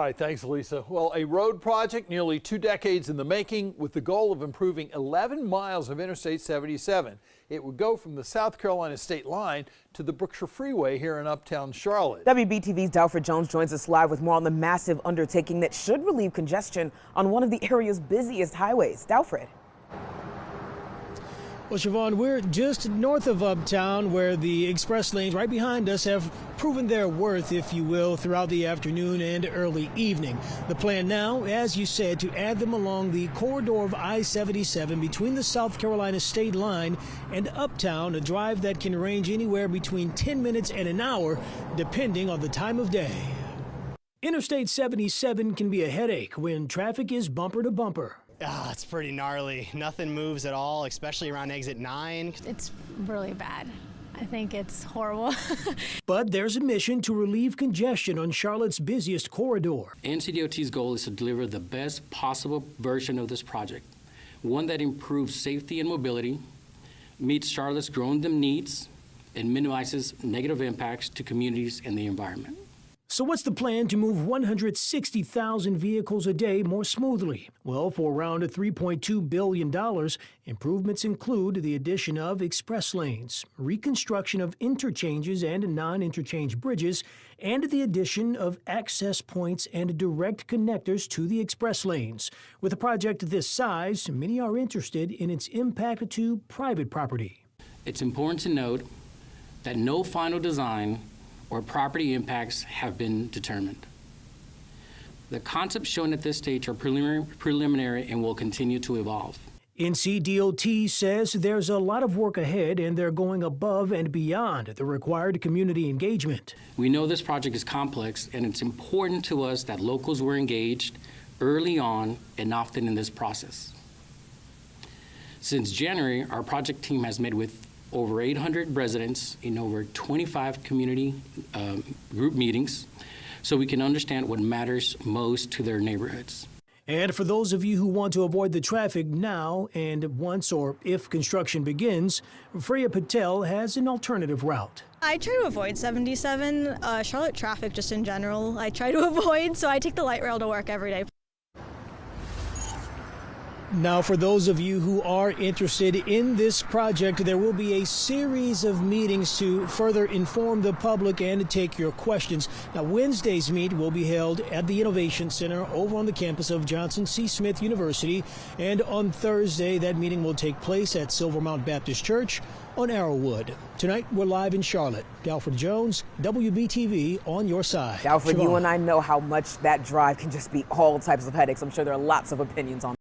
All right, thanks, Lisa. Well, a road project nearly 2 decades in the making with the goal of improving 11 miles of Interstate 77. It would go from the South Carolina state line to the Brookshire Freeway here in uptown Charlotte. WBTV's Dalford Jones joins us live with more on the massive undertaking that should relieve congestion on one of the area's busiest highways. Dalford. Well, Siobhan, we're just north of Uptown, where the express lanes right behind us have proven their worth, if you will, throughout the afternoon and early evening. The plan now, as you said, to add them along the corridor of I-77 between the South Carolina state line and Uptown, a drive that can range anywhere between 10 minutes and an hour, depending on the time of day. Interstate 77 can be a headache when traffic is bumper to bumper. It's pretty gnarly. Nothing moves at all, especially around exit 9. It's really bad. I think it's horrible. But there's a mission to relieve congestion on Charlotte's busiest corridor. NCDOT's goal is to deliver the best possible version of this project, one that improves safety and mobility, meets Charlotte's growing needs, and minimizes negative impacts to communities and the environment. So what's the plan to move 160,000 vehicles a day more smoothly? Well, for around $3.2 billion, improvements include the addition of express lanes, reconstruction of interchanges and non-interchange bridges, and the addition of access points and direct connectors to the express lanes. With a project this size, many are interested in its impact to private property. It's important to note that no final design or property impacts have been determined. The concepts shown at this stage are preliminary and will continue to evolve. NCDOT says there's a lot of work ahead and they're going above and beyond the required community engagement. We know this project is complex and it's important to us that locals were engaged early on and often in this process. Since January, our project team has met with over 800 residents in over 25 community group meetings so we can understand what matters most to their neighborhoods. And for those of you who want to avoid the traffic now and once or if construction begins, Freya Patel has an alternative route. I try to avoid 77, Charlotte traffic just in general. I try to avoid, so I take the light rail to work every day. Now, for those of you who are interested in this project, there will be a series of meetings to further inform the public and to take your questions. Now, Wednesday's meet will be held at the Innovation Center over on the campus of Johnson C. Smith University. And on Thursday, that meeting will take place at Silvermount Baptist Church on Arrowwood. Tonight, we're live in Charlotte. Dalford Jones, WBTV, on your side. Dalford, Siobhan. you and I know how much that drive can just be all types of headaches. I'm sure there are lots of opinions on